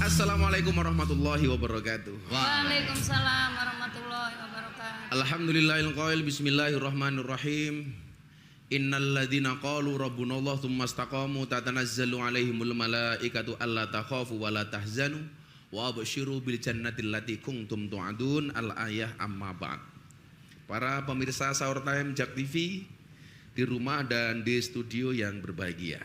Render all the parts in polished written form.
Assalamualaikum warahmatullahi wabarakatuh. Waalaikumsalam warahmatullahi wabarakatuh. Alhamdulillahil qail bismillahirrahmanirrahim. Innal ladzina qalu rabbunallah tsumma istaqamu tatanazzalu alaihimul malaikatu alla takhafu wa la tahzanu wa absyiru bil jannati allati kuntum tu'adun. Al ayah amma ba'd. Para pemirsa Sahur Time Jak TV di rumah dan di studio yang berbahagia.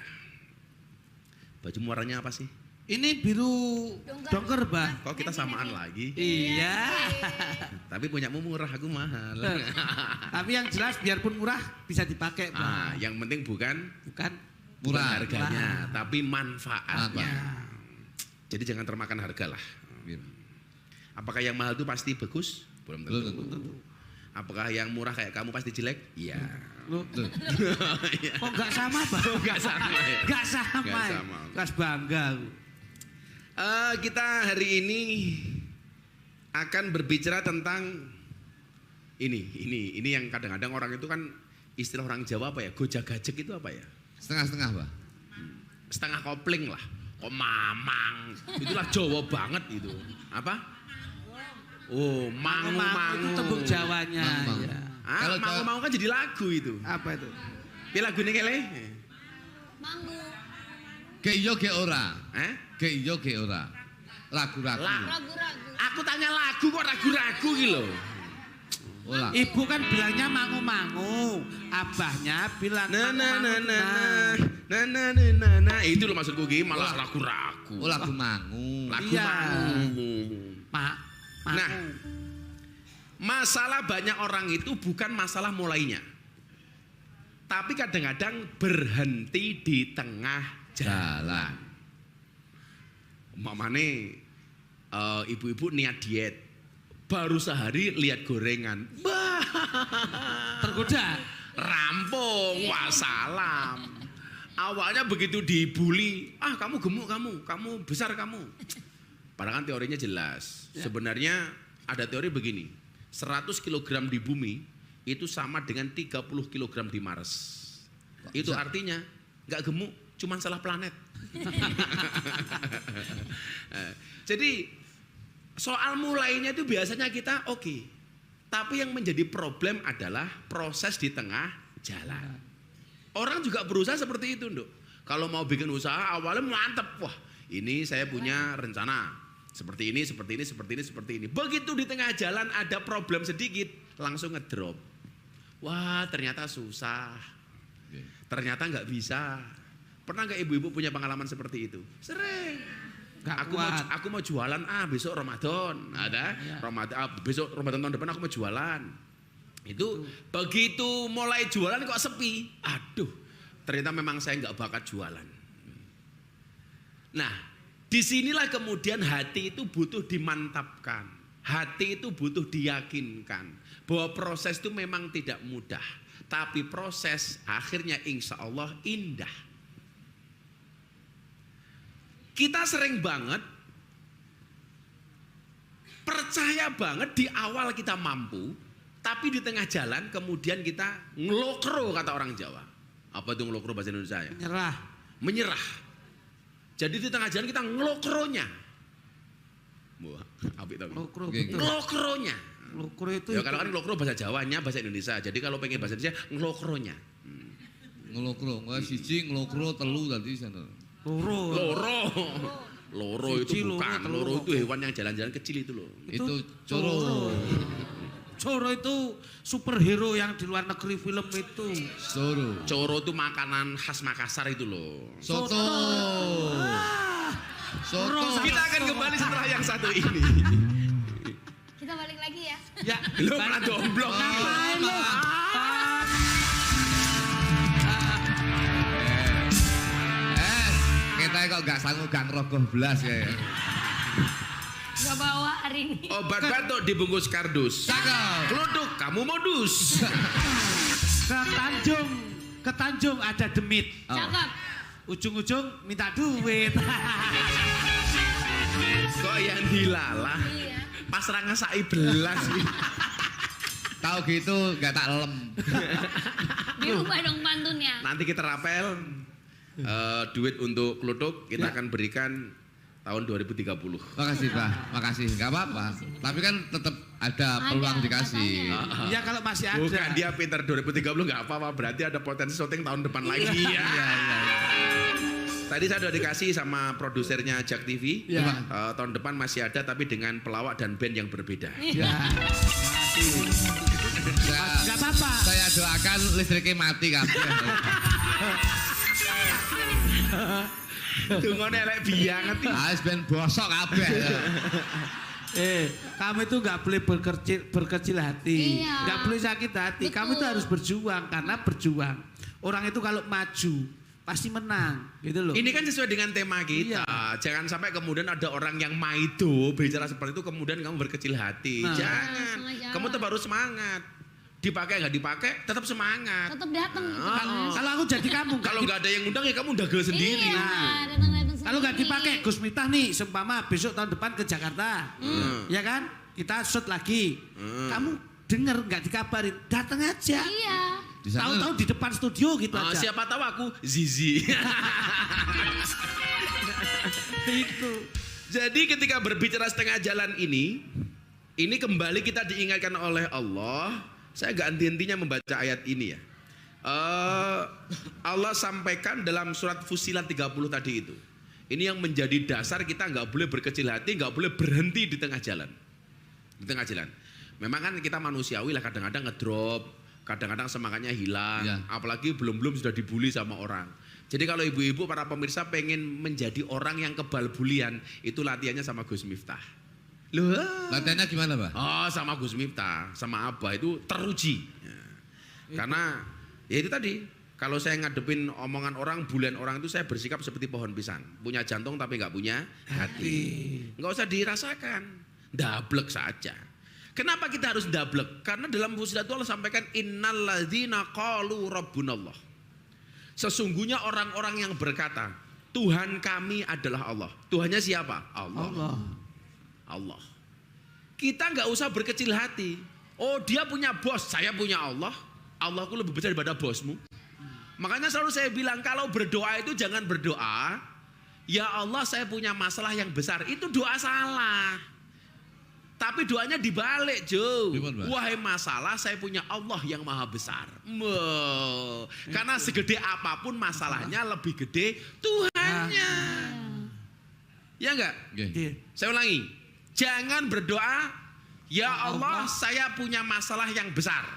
Baju warnanya apa sih? Ini biru dongker, Bah. Kok kita samaan lagi? Iya. Tapi punyamu murah, aku mahal. Tapi yang jelas biarpun murah bisa dipakai, Nah, Bah. yang penting bukan Murah harganya, tapi manfaatnya. Jadi jangan termakan harga lah. Apakah yang mahal itu pasti bagus? Belum tentu. Apakah yang murah kayak kamu pasti jelek? Iya. Kok nggak sama, Bah? Nggak sama ya? Nggak sama. Nggak sama. Kas bangga aku. Kita hari ini akan berbicara tentang ini yang kadang-kadang orang itu kan istilah orang Jawa apa ya? Gojak-gajek itu apa ya? Setengah-setengah, Pak. Setengah kopling lah. Kok mamang. Itulah Jawa banget itu. Apa? Oh, mangu-mangu. Itu tembung Jawanya. Mangu-mangu. Ya. Kalau mangu-mangu kan jadi lagu itu. Apa itu? Ini lagu ini kele? Manggu. Ke iyo ke ora. Ke iyo ke ora. Ragu-ragu. Ragu-ragu. Aku tanya lagu kok ragu-ragu gitu loh. Olah. Ibu kan bilangnya mangu-mangu. Abahnya bilang Nah, itu loh maksudku Ki, malah ragu-ragu. Oh, lagu mangu. Lagu Iya. mangu. mangu. Nah, masalah banyak orang itu bukan masalah mulainya. Tapi kadang-kadang berhenti di tengah jalan. Mamane ibu-ibu niat diet. Baru sehari lihat gorengan. Bah. Tergoda. Rampung, wassalam. Awalnya begitu dibully, kamu gemuk kamu besar kamu. Padahal kan teorinya jelas. Ya. Sebenarnya ada teori begini, 100 kg di bumi itu sama dengan 30 kg di Mars. Itu artinya nggak gemuk, cuman salah planet. Jadi soal mulainya itu biasanya kita oke. Tapi yang menjadi problem adalah proses di tengah jalan. Orang juga berusaha seperti itu, Nduk. Kalau mau bikin usaha awalnya mantep. Wah, ini saya punya rencana. Seperti ini. Begitu di tengah jalan ada problem sedikit, langsung ngedrop. Wah, ternyata susah. Ternyata nggak bisa. Pernah nggak ibu-ibu punya pengalaman seperti itu? Sering. Aku mau jualan besok Ramadan ada ya. Besok Ramadan tahun depan aku mau jualan. Itu begitu mulai jualan kok sepi. Aduh, ternyata memang saya nggak bakat jualan. Nah, disinilah kemudian hati itu butuh dimantapkan. Hati itu butuh diyakinkan bahwa proses itu memang tidak mudah, tapi proses akhirnya insya Allah indah. Kita sering banget percaya banget di awal kita mampu, tapi di tengah jalan kemudian kita ngelokro kata orang Jawa. Apa itu ngelokro bahasa Indonesia ya? Menyerah. Jadi di tengah jalan kita ngelokronya. Wah, apik to. Ngelokronya. Ngelokro itu. Ya kalau kan ngelokro bahasa Jawanya, bahasa Indonesia. Jadi kalau pengen bahasa Indonesia ngelokronya. Ngelokro, enggak siji ngelokro telu tadi sana. Loro itu bukan. Loro itu hewan yang jalan-jalan kecil itu loh. Itu coro. Coro itu superhero yang di luar negeri film itu. Coro itu makanan khas Makassar itu loh. Soto. Kita akan kembali setelah yang satu ini. Kita balik lagi ya. Ya, Lo malah domblok. Ngapain lo? Kita kok gak sanggup gang rogoh belas ya. Gak bawa hari ini. Obat batuk dibungkus kardus. Cakep. Keluduk, kamu modus. Ke Tanjung ada demit. Cakep. Ujung-ujung minta duit. Kok yang dilalah? Iya. Pas rangasai belas. Tahu gitu gak tak lem. Diubah dong pantunnya. Nanti kita rapel duit untuk keluduk kita akan berikan tahun 2030. Makasih Pak, makasih. Enggak apa-apa. Tapi kan tetap ada peluang dikasih. katanya. Ya kalau masih ada. Bukan dia pinter 2030 nggak apa-apa, berarti ada potensi syuting tahun depan lagi ya. Iya. Tadi saya udah dikasih sama produsernya Jack TV. Iya. Tahun depan masih ada tapi dengan pelawak dan band yang berbeda. Ya. Enggak apa-apa. Saya doakan listriknya mati kabeh. Dungone elek banget. Wis ben bosok kabeh. Kamu itu nggak boleh berkecil hati, Iya. nggak boleh sakit hati. Kamu itu Betul. harus berjuang karena berjuang. Orang itu kalau maju pasti menang, gitu loh. Ini kan sesuai dengan tema kita. Iya. Jangan sampai kemudian ada orang yang maido bicara seperti itu kemudian kamu berkecil hati. Nah. Jangan. Jangan. Kamu tuh baru semangat. Dipakai nggak dipakai tetap semangat. Tetap datang gitu Ah. kan. Kalau aku jadi kamu, Kalau nggak ada yang undang ya kamu dagel sendiri. Iya, Nah. datang-datang kalau nggak sendiri. dipakai, Gus Miftah nih, seumpama besok tahun depan ke Jakarta, ya kan? Kita shoot lagi. Kamu denger nggak dikabarin, datang aja. Iya. Di sana Tahu-tahu di depan studio gitu Ah, aja. siapa tahu aku Zizi. Itu. Jadi ketika berbicara setengah jalan ini kembali kita diingatkan oleh Allah. Saya gak henti-hentinya membaca ayat ini ya. Allah sampaikan dalam surat Fussilat 30 tadi itu. Ini yang menjadi dasar kita nggak boleh berkecil hati, nggak boleh berhenti di tengah jalan. Di tengah jalan. Memang kan kita manusiawi lah kadang-kadang ngedrop, kadang-kadang semangatnya hilang, Ya. apalagi belum-belum sudah dibully sama orang. Jadi kalau ibu-ibu para pemirsa pengen menjadi orang yang kebal bulian, itu latihannya sama Gus Miftah. Loh, latihannya gimana Pak? oh sama Gus Miftah, sama Abah itu teruji. Ya. Karena ya itu tadi, kalau saya ngadepin omongan orang, bulian orang itu saya bersikap seperti pohon pisang, punya jantung tapi nggak punya hati. Nggak usah dirasakan, dablek saja. Kenapa kita harus dablek? Karena dalam Fussilat itu Allah sampaikan innalladzina qalu rabbunallah. Sesungguhnya orang-orang yang berkata, Tuhan kami adalah Allah. Tuhannya siapa? Allah. Allah. Kita nggak usah berkecil hati. Oh dia punya bos, saya punya Allah. Allahku lebih besar daripada bosmu. Makanya selalu saya bilang kalau berdoa itu jangan berdoa, ya Allah saya punya masalah yang besar. Itu doa salah. Tapi doanya dibalik, Jo. Gimana, Pak? Wahai masalah, saya punya Allah yang maha besar. Karena segede apapun masalahnya lebih gede Tuhannya. Ya enggak? Nggih. Saya ulangi. Jangan berdoa, ya Allah saya punya masalah yang besar.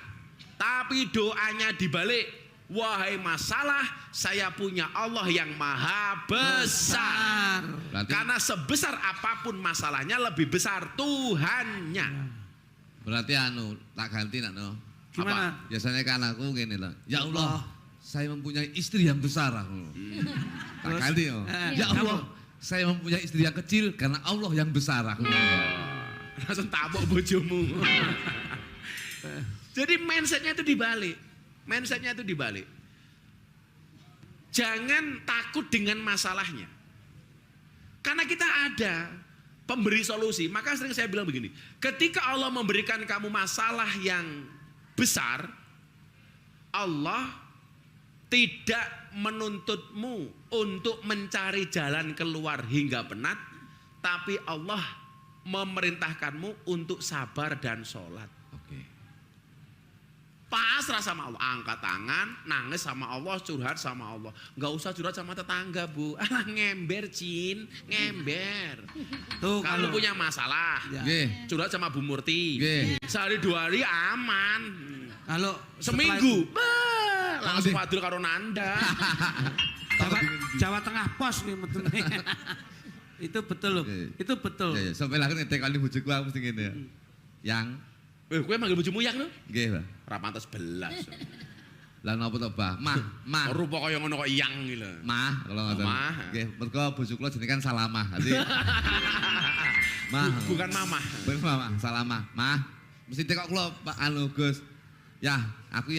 Tapi doanya dibalik. Wahai masalah, saya punya Allah yang maha besar. Berarti- Karena sebesar apapun masalahnya lebih besar Tuhannya. Berarti tak ganti nak no. Gimana? Biasanya kan aku gini lah. Ya Allah, saya mempunyai istri yang besar aku. Tak ganti yo. Ya Allah, saya mempunyai istri yang kecil karena Allah yang besar aku. Langsung tabok bojomu. Jadi mindsetnya itu dibalik. Mindsetnya itu dibalik. Jangan takut dengan masalahnya. Karena kita ada pemberi solusi. Maka sering saya bilang begini. Ketika Allah memberikan kamu masalah yang besar, Allah tidak menuntutmu untuk mencari jalan keluar hingga penat. Tapi Allah memerintahkanmu untuk sabar dan sholat. Oke. Pasrah sama Allah, angkat tangan, nangis sama Allah, curhat sama Allah. Nggak usah curhat sama tetangga, Bu. Ah, ngember, Cin, ngember. Tuh Kamu punya masalah, Ya. Nggih. curhat sama Bu Murti. Nggih. Sehari 2 hari aman. Kalau Seminggu, setelah bah, langsung padul karo Nanda. Jawa Tengah pos nih metune. Itu betul loh. Oke. Itu betul. Ya, ya. Sampai lagi ngetek kali bojoku aku mesti ngene ya. Yang Kowe manggil bojomu yang lho? nggih, Pak. Ra pantes belas. Lah napa to, Pak? Mah. Rupa kaya ngono kok yang iki lho. Mah, kalau ngoten. Mah. Nggih, mergo bojo kula jenenge kan Salamah. Dadi Mah. Bukan mamah. Bukan Mah, Salamah. Mah, mesti tekok kula Pak Gus. Ya, aku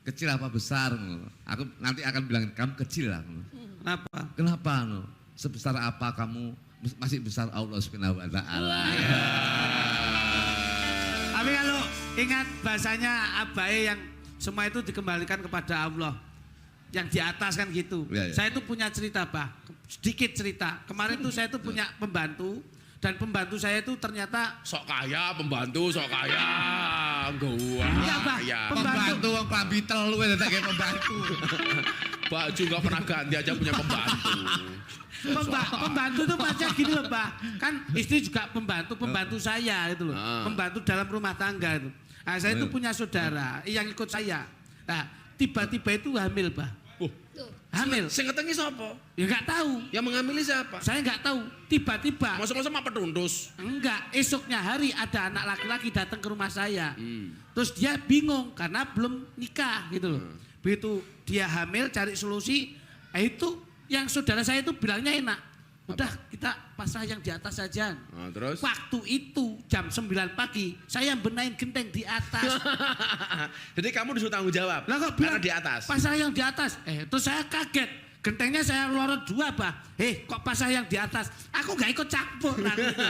kecil apa besar ngono. Aku nanti akan bilang kamu kecil lah. Ngono. Kenapa? Kenapa no? Sebesar apa kamu masih besar Allah Subhanahu wa taala. Tapi kalau ingat bahasanya Abai yang semua itu dikembalikan kepada Allah. yang di atas kan gitu. Ya, ya. Saya tuh punya cerita, Bah. Sedikit cerita. Kemarin tuh saya tuh punya pembantu dan pembantu saya itu ternyata Sok kaya pembantu, sok kaya. Gua. Enggak, Bah. Ya. Pembantu wong klambi telu wis dadi pembantu. Baju nggak pernah ganti aja punya pembantu. Pembantu tuh pacar gini loh, Pak. Kan istri juga pembantu saya itu loh. Ah. Pembantu dalam rumah tangga itu. Nah, saya itu punya saudara yang ikut saya. Nah, tiba-tiba itu hamil, Pak. Tuh. Hamil. Sing ngetengi sapa? Ya nggak tahu. Yang mengamili siapa? Saya nggak tahu. Tiba-tiba Masa-masa apa tundus? enggak, esoknya hari ada anak laki-laki datang ke rumah saya. Hmm. Terus dia bingung karena belum nikah gitu loh. Begitu dia hamil cari solusi, itu yang saudara saya itu bilangnya enak. Udah kita pasrah yang di atas saja. Nah, terus? Waktu itu jam 9 pagi saya benahin genteng di atas. Jadi kamu disuruh tanggung jawab. Lah kok Karena bilang di atas. pasrah yang di atas. Terus saya kaget. Gentengnya saya lorot 2, Bah. Kok pasrah yang di atas? Aku gak ikut campur. Nah, gitu.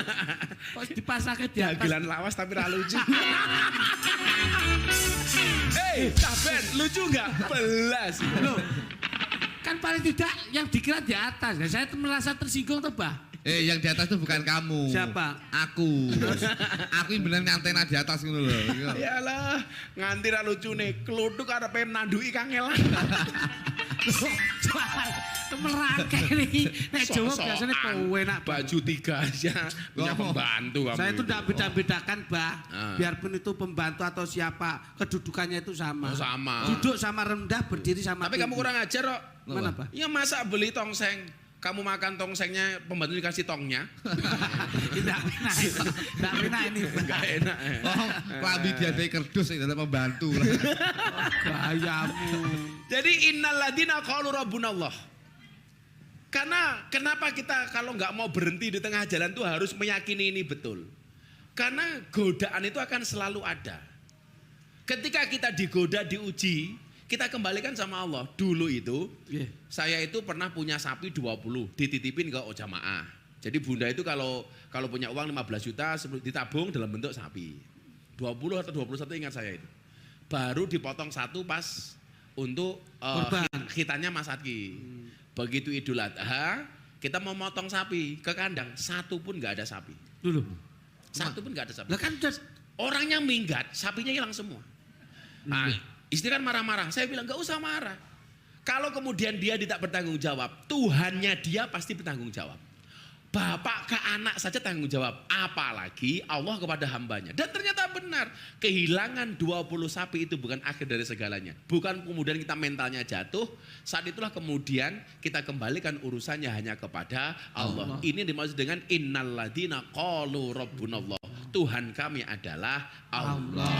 Kok dipasangnya di atas? Dagelan lawas tapi ra lucu. Hei, Ben, lucu nggak? Belas. Loh, kan paling tidak yang dikira di atas. Nah, saya tuh merasa tersinggung tuh, Bah. Yang di atas itu bukan kamu. Siapa? Aku. Aku yang bener nyantena di atas ngono lho. Yalah, nganti ra lucu nih. Kluthuk arepe nanduki kangelan. Itu merangkai nih. Nek Jawa biasanya kowe nak baju 3 aja punya Oh. pembantu kamu. saya itu itu. tidak beda-bedakan, Bah. Ah. Biarpun itu pembantu atau siapa, kedudukannya itu sama. Oh, sama. Duduk sama rendah, berdiri sama Tapi kamu tinggi. kurang ajar kok. Mana, Pak? Ya masa beli tongseng, kamu makan tongsengnya, pembantu dikasih tongnya. Tidak enak itu. Tidak enak ini. Enggak enak. Oh, klambi diadai kerdus itu pembantu lah. Bahayamu. Jadi innalladzina qalu rabbunallah. Karena kenapa kita kalau nggak mau berhenti di tengah jalan tuh harus meyakini ini betul. Karena godaan itu akan selalu ada. Ketika kita digoda, diuji, kita kembalikan sama Allah. Dulu itu Iya. saya itu pernah punya sapi 20 dititipin ke jamaah. Jadi bunda itu kalau punya uang 15 juta ditabung dalam bentuk sapi. 20 atau 21 ingat saya itu. Baru dipotong satu pas untuk Kurban. khitannya Mas Adki. Begitu Idul Adha, kita mau motong sapi ke kandang, satu pun nggak ada sapi. Dulu. Satu pun nggak ada sapi. Lah kan udah Orangnya minggat, sapinya hilang semua. Nah, istri kan marah-marah. Saya bilang nggak usah marah. Kalau kemudian dia tidak bertanggung jawab, Tuhannya dia pasti bertanggung jawab. Bapak ke anak saja tanggung jawab, apalagi Allah kepada hambanya. Dan ternyata benar, kehilangan 20 sapi itu bukan akhir dari segalanya. Bukan kemudian kita mentalnya jatuh, saat itulah kemudian kita kembalikan urusannya hanya kepada Allah. Ini dimaksud dengan innalladzina qalu rabbunallah. Tuhan kami adalah Allah.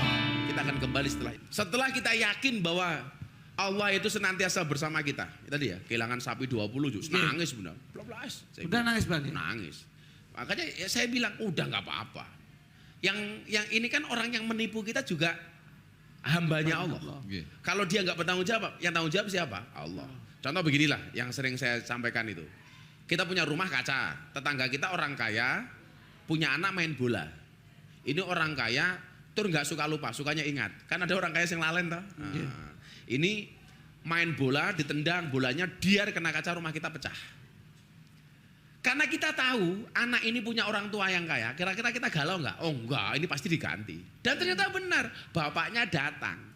Kita akan kembali setelah itu. Setelah kita yakin bahwa Allah itu senantiasa bersama kita. Tadi ya, kehilangan sapi 20 juga. Nangis benar. Blablas. udah nangis, Bang. Nangis. Makanya ya saya bilang udah nggak apa-apa. Yang ini kan orang yang menipu kita juga hambanya Allah. Nggih. Kalau dia nggak bertanggung jawab, yang tanggung jawab siapa? Allah. Contoh beginilah yang sering saya sampaikan itu. Kita punya rumah kaca, tetangga kita orang kaya, punya anak main bola. Ini orang kaya, tur nggak suka lupa, sukanya ingat. Kan ada orang kaya yang lalen toh. Nah, ini main bola, ditendang bolanya, biar kena kaca rumah kita pecah. Karena kita tahu anak ini punya orang tua yang kaya, kira-kira kita galau nggak? Oh enggak, ini pasti diganti. Dan ternyata benar, bapaknya datang.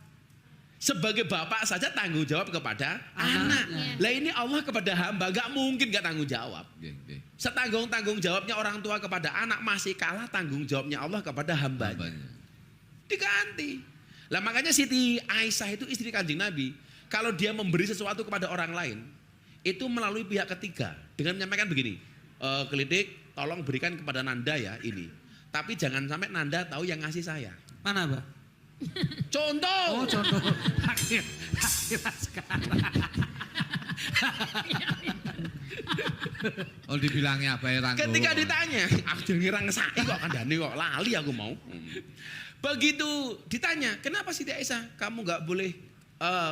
Sebagai bapak saja tanggung jawab kepada anak. Lah ini Allah kepada hamba, nggak mungkin nggak tanggung jawab. Nggih, nggih. Setanggung jawabnya orang tua kepada anak masih kalah tanggung jawabnya Allah kepada hambanya. Hambanya. Diganti. Lah makanya Siti Aisyah itu istri Kanjeng Nabi, kalau dia memberi sesuatu kepada orang lain, itu melalui pihak ketiga dengan menyampaikan begini, Kelidik, tolong berikan kepada Nanda ya ini. Tapi jangan sampai Nanda tahu yang ngasih saya. Mana, Pak? Contoh. Oh, contoh. Akhir sekarang. Oh dibilangnya apa ya Ranggo? Ketika ditanya, aku ngirang ngesaki kok kandhane kok lali aku mau. Begitu ditanya, kenapa Siti Aisyah kamu nggak boleh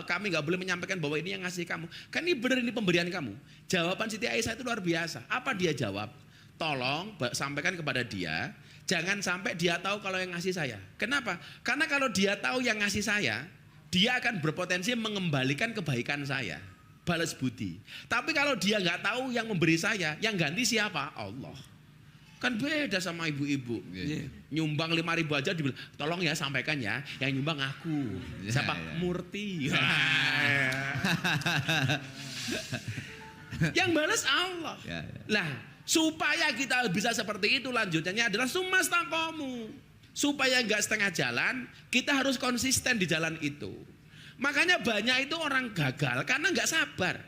kami nggak boleh menyampaikan bahwa ini yang ngasih kamu. Kan ini benar, ini pemberian kamu. Jawaban Siti Aisyah itu luar biasa. Apa dia jawab? Tolong sampaikan kepada dia, jangan sampai dia tahu kalau yang ngasih saya. Kenapa? Karena kalau dia tahu yang ngasih saya, dia akan berpotensi mengembalikan kebaikan saya. balas budi. Tapi kalau dia nggak tahu yang memberi saya, yang ganti siapa? Allah. Kan beda sama ibu-ibu. Iya. Nyumbang 5.000 aja dibilang, tolong ya sampaikan ya, yang nyumbang aku. Ya, Siapa? ya. Murti. Yang balas Allah. Ya, ya. Lah, supaya kita bisa seperti itu lanjutannya adalah sumastaqomu. Supaya nggak setengah jalan, kita harus konsisten di jalan itu. Makanya banyak itu orang gagal karena nggak sabar.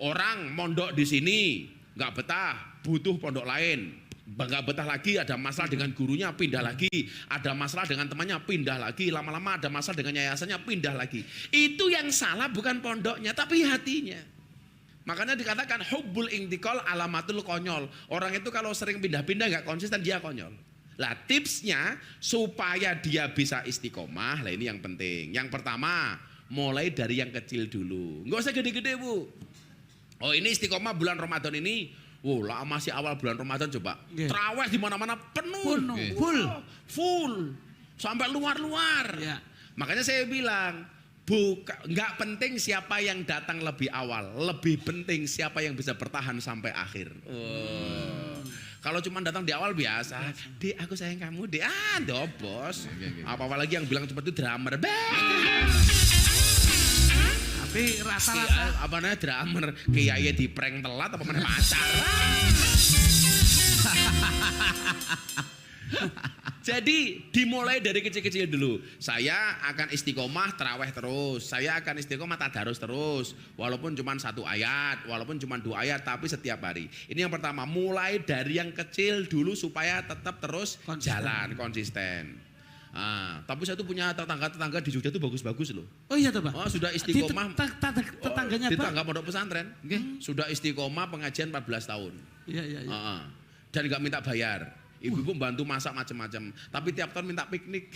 Orang mondok di sini nggak betah, butuh pondok lain. Nggak betah lagi, ada masalah dengan gurunya, pindah lagi. Ada masalah dengan temannya, pindah lagi. Lama-lama ada masalah dengan yayasannya, pindah lagi. Itu yang salah bukan pondoknya, tapi hatinya. Makanya dikatakan hubbul intikal alamatul konyol. Orang itu kalau sering pindah-pindah nggak konsisten, dia konyol. Lah tipsnya supaya dia bisa istiqomah, lah ini yang penting. Yang pertama, mulai dari yang kecil dulu. Nggak usah gede-gede, Bu. Oh, ini istiqomah bulan Ramadan ini. Wow, lah masih awal bulan Ramadan coba. Yeah. Traweh di mana-mana penuh. Penuh. Full. Sampai luar-luar. Ya. Makanya saya bilang, nggak penting siapa yang datang lebih awal, lebih penting siapa yang bisa bertahan sampai akhir. Kalau cuma datang di awal biasa, Dek aku sayang kamu, Dek. Bos. Apalagi yang bilang cuma itu drummer. Tapi rasa-rasa Apa namanya drummer, kiai di prank telat apa mana pacar. Jadi dimulai dari kecil-kecil dulu. Saya akan istiqomah terawih terus. Saya akan istiqomah tadarus terus. Walaupun cuma 1 ayat, walaupun cuma 2 ayat, tapi setiap hari. Ini yang pertama, mulai dari yang kecil dulu supaya tetap terus jalan konsisten. Tapi saya tuh punya tetangga-tetangga di Jogja tuh bagus-bagus loh. Oh iya tuh Pak. Oh, sudah istiqomah. Tetangganya Di Pak. tetangga pondok pesantren. Sudah istiqomah pengajian 14 tahun. Iya. Dan nggak minta bayar. Ibu-ibu bantu masak macam-macam. Tapi tiap tahun minta piknik.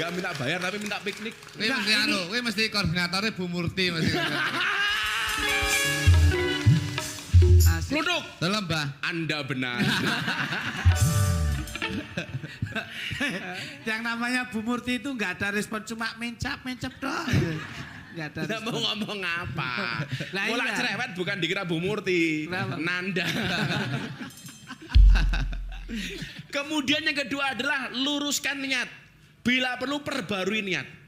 Gak minta bayar tapi minta piknik. Kowe mesti koordinatornya Bu Murti mesti. Kluduk. Tolong, Mbah. Anda benar. Yang namanya Bu Murti itu nggak ada respon, cuma mencap doang. Nggak ada Tidak mau respon. ngomong apa. Lah Bola iya. cerewet bukan dikira Bu Murti. Kenapa? Nanda. Kemudian yang kedua adalah luruskan niat. Bila perlu perbarui niat.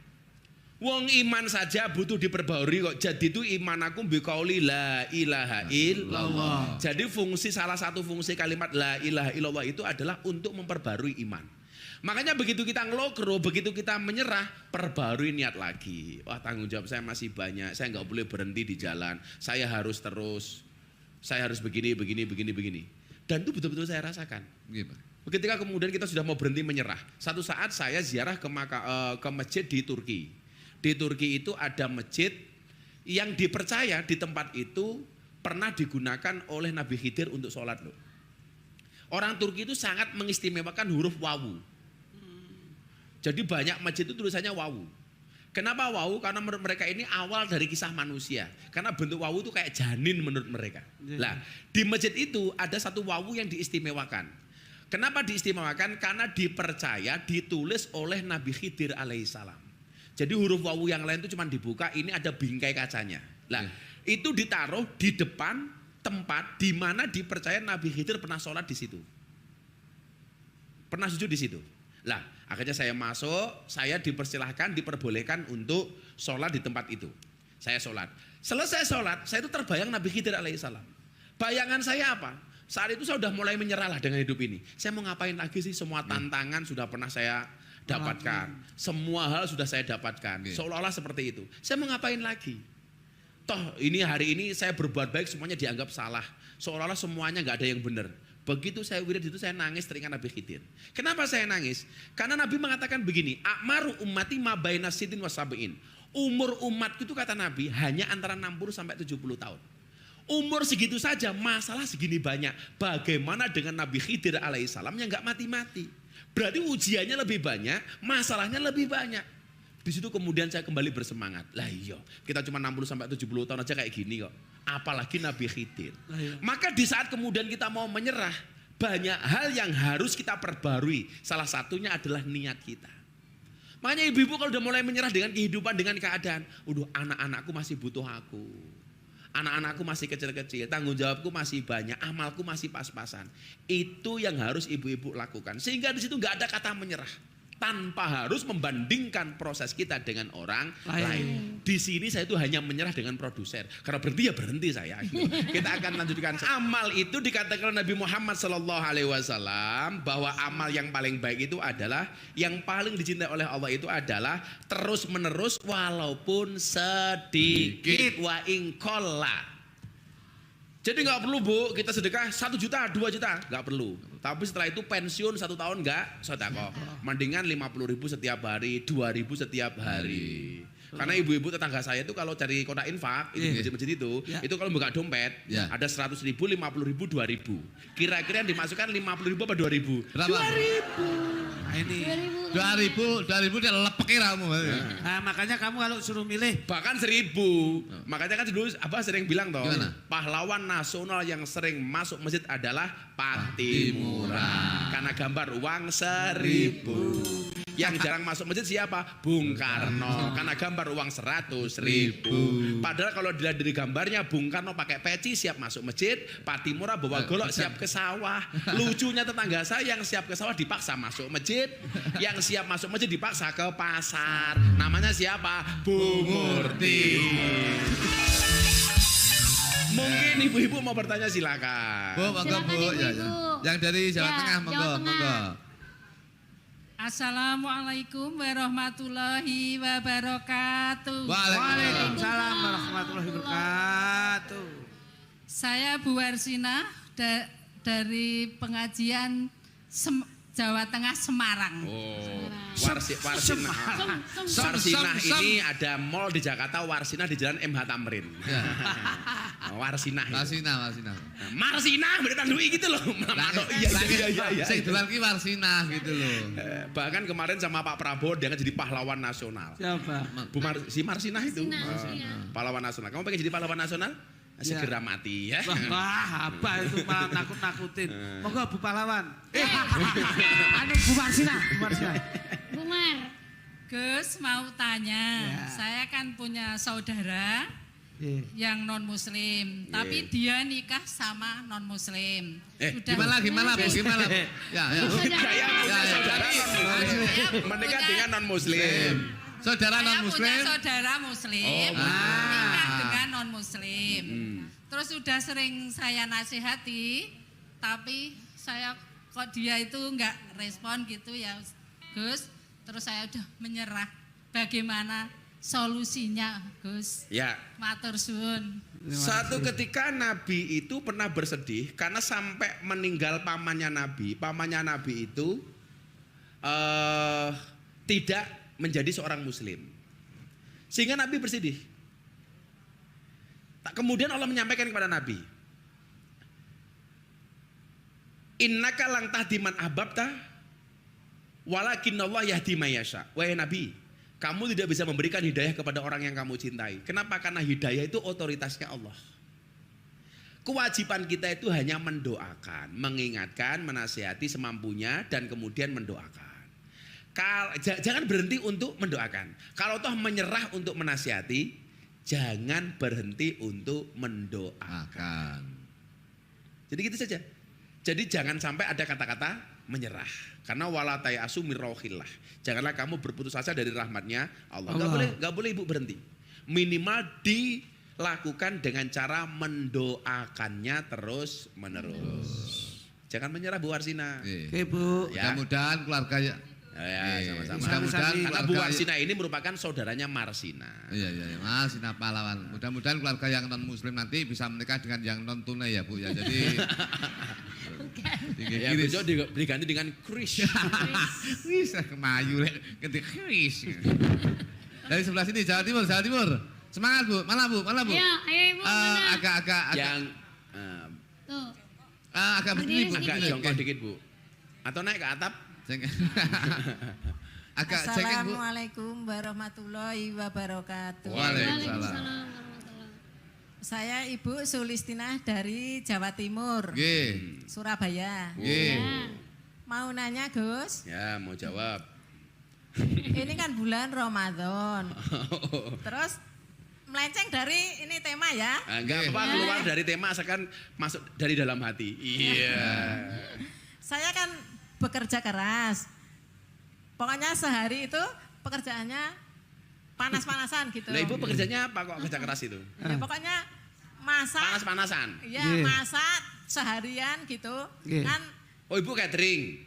Wong iman saja butuh diperbarui kok. Jadi itu iman aku biqauli la ilaha illallah. Jadi salah satu fungsi kalimat la ilaha illallah itu adalah untuk memperbarui iman. Makanya begitu kita ngelokro, begitu kita menyerah, perbarui niat lagi. Wah, tanggung jawab saya masih banyak. Saya nggak boleh berhenti di jalan. Saya harus terus. Saya harus begini. Dan itu betul-betul saya rasakan. Ketika kemudian kita sudah mau berhenti menyerah. Satu saat saya ziarah ke masjid di Turki. Di Turki itu ada masjid yang dipercaya di tempat itu pernah digunakan oleh Nabi Khidir untuk sholat loh. Orang Turki itu sangat mengistimewakan huruf wawu. Jadi banyak masjid itu tulisannya wawu. Kenapa wawu? Karena menurut mereka ini awal dari kisah manusia. Karena bentuk wawu itu kayak janin menurut mereka. Lah, di masjid itu ada satu wawu yang diistimewakan. Kenapa diistimewakan? Karena dipercaya ditulis oleh Nabi Khidir alaihissalam. Jadi huruf wawu yang lain itu cuma dibuka, ini ada bingkai kacanya. Lah, itu ditaruh di depan tempat di mana dipercaya Nabi Khidir pernah sholat di situ. Pernah sujud di situ. Lah, akhirnya saya masuk, saya diperbolehkan untuk sholat di tempat itu. Saya sholat. Selesai sholat, saya itu terbayang Nabi Khidir alaihissalam. Bayangan saya apa? Saat itu saya sudah mulai menyerah lah dengan hidup ini. Saya mau ngapain lagi sih? Semua tantangan sudah pernah saya dapatkan. Semua hal sudah saya dapatkan. Seolah-olah seperti itu. Saya mau ngapain lagi? Toh ini hari ini saya berbuat baik semuanya dianggap salah. Seolah-olah semuanya nggak ada yang benar. Begitu saya wirid itu saya nangis teringat Nabi Khidir. Kenapa saya nangis? Karena Nabi mengatakan begini, akmaru ummati ma baina sitin wasabiin. Umur umat itu kata Nabi hanya antara 60 sampai 70 tahun. Umur segitu saja masalah segini banyak. Bagaimana dengan Nabi Khidir alaihissalam yang nggak mati-mati? Berarti ujiannya lebih banyak, masalahnya lebih banyak. Di situ kemudian saya kembali bersemangat. Lah iya, kita cuma 60 sampai 70 tahun aja kayak gini kok. Apalagi Nabi Khidir. Maka di saat kemudian kita mau menyerah, banyak hal yang harus kita perbarui. Salah satunya adalah niat kita. Makanya ibu-ibu kalau udah mulai menyerah dengan kehidupan, dengan keadaan, udah anak-anakku masih butuh aku. Anak-anakku masih kecil-kecil, tanggung jawabku masih banyak, amalku masih pas-pasan. Itu yang harus ibu-ibu lakukan. Sehingga di situ nggak ada kata menyerah. Tanpa harus membandingkan proses kita dengan orang lain. Di sini saya itu hanya menyerah dengan produser. Karena berhenti ya berhenti saya. Kita akan lanjutkan. Amal itu dikatakan Nabi Muhammad SAW bahwa amal yang paling baik itu adalah, yang paling dicintai oleh Allah itu adalah terus menerus walaupun sedikit. Wa ingkola. Jadi nggak perlu Bu, kita sedekah 1 juta, 2 juta, nggak perlu. Tapi setelah itu pensiun 1 tahun nggak sedekah. Mendingan 50.000 setiap hari, 2.000 setiap hari. Karena ibu-ibu tetangga saya itu kalau cari kotak infak, itu masjid-masjid itu kalau buka dompet, ada 100.000, 50.000, 2.000. Kira-kira yang dimasukkan 50.000 apa 2.000? Berapa? 2.000. Nah, ini 2.000 dia lepek kamu. nah, makanya kamu kalau suruh milih Bahkan 1.000. Makanya kan dulu sering bilang toh, gimana? pahlawan nasional yang sering masuk masjid adalah Patimura. Karena gambar uang 1.000. Yang jarang masuk masjid siapa? Bung Karno. Karena gambar uang 100.000. Padahal kalau dilihat dari gambarnya, Bung Karno pakai peci siap masuk masjid, Patimura bawa golok siap ke sawah. Lucunya tetangga saya yang siap ke sawah dipaksa masuk masjid, yang siap masuk masjid dipaksa ke pasar. Namanya siapa? Bu Murti. Mungkin ibu-ibu mau bertanya silakan. Bu, monggo Silakan, Bu. ibu-ibu. Yang dari Jawa Ya, Tengah, Jawa monggo, Tengah. monggo. Assalamualaikum warahmatullahi wabarakatuh. Waalaikumsalam warahmatullahi wabarakatuh. Saya Bu Warsina dari pengajian Jawa Tengah Semarang. Oh, Warsinah ini ada mall di Jakarta, Warsinah di Jalan MH Tamrin. Warsinah. Warsinah. Marsinah beneran duit gitu loh. Iya. Sing dolan ki Warsinah gitu loh. Bahkan kemarin sama Pak Prabowo dia kan jadi pahlawan nasional. Siapa? Si Marsinah itu. Marsinah. Pahlawan nasional. Kamu pengen jadi pahlawan nasional? Segera mati ya. Wah, apa itu malah nakut-nakutin. Monggo Bu Pahlawan. Anu Bu Marsina. Bu Mar. Gus mau tanya, Ya. saya kan punya saudara yang non muslim, tapi dia nikah sama non muslim. Gimana Bu? Ya. Saya punya saudara non-muslim menikah dengan non-muslim. Saudara Saya non punya muslim. saudara muslim, nikah dengan non muslim. Terus sudah sering saya nasihati, tapi saya kok dia itu nggak respon gitu ya Gus. Terus saya udah menyerah. Bagaimana solusinya Gus? Ya. Matur suwun. Satu ketika Nabi itu pernah bersedih karena sampai meninggal pamannya Nabi. Pamannya Nabi itu tidak menjadi seorang muslim. Sehingga Nabi bersedih. Kemudian Allah menyampaikan kepada Nabi, innaka lang tahdi man ahbabta walakinallah yahdi may yasha. Wahai Nabi, kamu tidak bisa memberikan hidayah kepada orang yang kamu cintai. Kenapa? Karena hidayah itu otoritasnya Allah. Kewajiban kita itu hanya mendoakan, mengingatkan, menasihati semampunya, dan kemudian mendoakan. Jangan berhenti untuk mendoakan. Kalau toh menyerah untuk menasihati, jangan berhenti untuk mendoakan. Jadi gitu saja. Jadi jangan sampai ada kata-kata menyerah. Karena wala tayasu min rauhillah. Janganlah kamu berputus asa dari rahmatnya Allah. Gak boleh ibu berhenti. Minimal dilakukan dengan cara mendoakannya terus menerus. Jangan menyerah Bu Warsina. Oke Bu. Ya. Mudah-mudahan keluarga Ya, sama-sama. Mudah-mudahan Karena Bu keluarga- Warsina ini merupakan saudaranya Marsina. Iya, Marsina pahlawan. Mudah-mudahan keluarga yang non muslim nanti bisa menikah dengan yang non tunai ya Bu ya. Jadi Ya, besok diganti dengan Kris. Wis kemayu lek ganti Kris. Dari sebelah sini Jawa Timur. Semangat Bu. Mana Bu? Ayo Ibu mana? Agak Yang Tuh. agak begini Bu. agak Begini. jongkok dikit Bu. Atau naik ke atap. Agak cengeng Bu. Assalamualaikum warahmatullahi wabarakatuh. Waalaikumsalam. warahmatullahi. Saya Ibu Sulistinah dari Jawa Timur, Nggih. Surabaya. Nggih. Ya. Mau nanya Gus, Ya, mau jawab. ini kan bulan Ramadan. Terus melenceng dari ini tema ya. Enggak apa keluar dari tema asalkan masuk dari dalam hati. Iya. Saya kan bekerja keras. Pokoknya sehari itu pekerjaannya panas-panasan gitu. Lah ibu pekerjanya apa kok kerja keras itu? Ya, pokoknya masak. Panas-panasan. Ya, Iya. masak seharian gitu. Iya. Kan Oh ibu catering.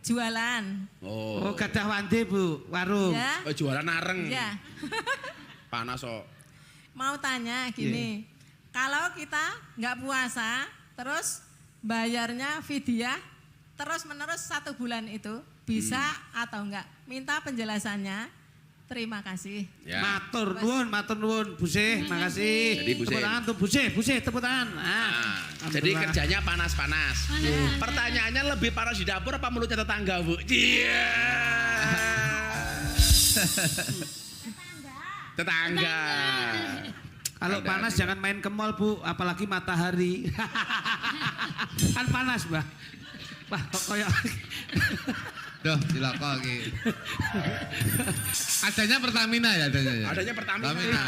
jualan. Oh, gadah wandi Bu, warung. Ya. Oh, jualan areng. Ya. Panas kok. Mau tanya gini. Kalau kita nggak puasa, terus bayarnya fidyah terus menerus 1 bulan itu bisa atau enggak? Minta penjelasannya. Terima kasih. Ya. Matur nuwun, Busih, makasih. Jadi, Busih. Tepuk tangan tuh, Busih, tepuk tangan. Nah, jadi Alhamdulillah. kerjanya panas-panas. Pertanyaannya lebih panas di dapur apa mulutnya tetangga, Bu? Iya. Tetangga. Kalau panas jangan main ke mall Bu, apalagi matahari. Kan panas Mbak. Wah kok kayak Duh, cilaka iki. Adanya Pertamina ya adanya ya. Adanya Pertamina. Pertamina.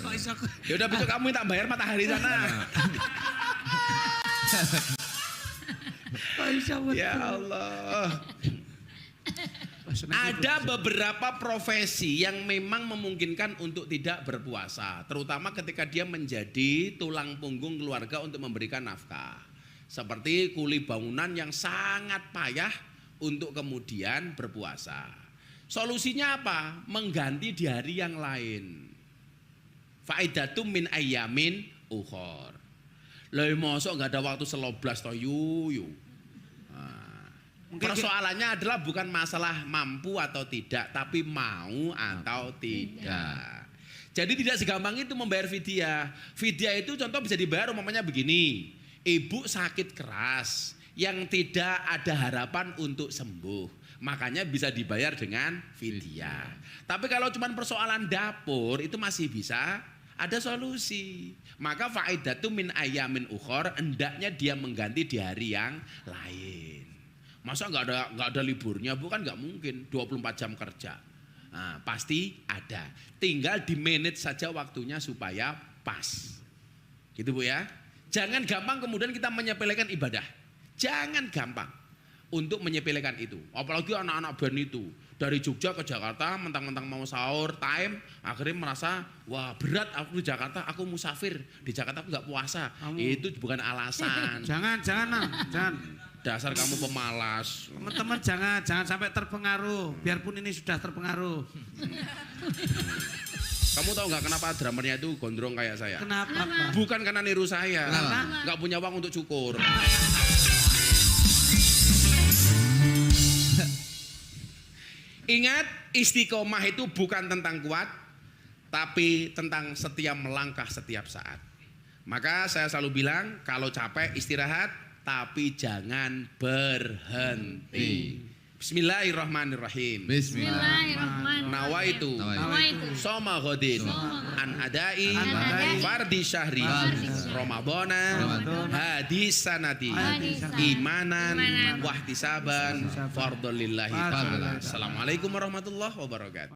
kok iso Ya udah besok kamu minta bayar matahari sana. kok iso. Ya Allah. Ada beberapa profesi yang memang memungkinkan untuk tidak berpuasa, terutama ketika dia menjadi tulang punggung keluarga untuk memberikan nafkah. Seperti kuli bangunan yang sangat payah untuk kemudian berpuasa. Solusinya apa? Mengganti di hari yang lain. Faidatum min ayyamin ukhor. Lah mosok enggak ada waktu seloblas to yu. Persoalannya adalah bukan masalah mampu atau tidak, tapi mau atau tidak. Jadi tidak segampang itu membayar fidyah. Fidyah itu contoh bisa dibayar umpamanya begini. Ibu sakit keras yang tidak ada harapan untuk sembuh. Makanya bisa dibayar dengan fidyah. Tapi kalau cuma persoalan dapur itu masih bisa ada solusi. Maka faidatu min ayamin ukhor, hendaknya dia mengganti di hari yang lain. Masa nggak ada liburnya, bukan nggak mungkin 24 jam kerja. Nah, pasti ada. Tinggal di manage saja waktunya supaya pas. Gitu Bu ya. Jangan gampang kemudian kita menyepelekan ibadah. Jangan gampang untuk menyepelekan itu. Apalagi anak-anak band itu dari Jogja ke Jakarta mentang-mentang mau sahur time, akhirnya merasa wah berat aku di Jakarta, aku musafir di Jakarta aku nggak puasa. Itu bukan alasan. Jangan. Dasar kamu pemalas. Teman-teman jangan sampai terpengaruh. Biarpun ini sudah terpengaruh. Kamu tahu nggak kenapa drummernya itu gondrong kayak saya? Kenapa Pak? Bukan karena niru saya, Kenapa? nggak punya uang untuk cukur. Ingat, istiqomah itu bukan tentang kuat, tapi tentang setia melangkah setiap saat. Maka saya selalu bilang, kalau capek istirahat, tapi jangan berhenti. Bismillahirrahmanirrahim. Bismillahirrahmanirrahim. Nawaitu Nawaitu. Soma Ghodin An Adai Fardi Syahri Ramadana Hadis Sanati Imanan Wahtisaban Fardolillahi Ta'ala. Assalamualaikum warahmatullahi wabarakatuh.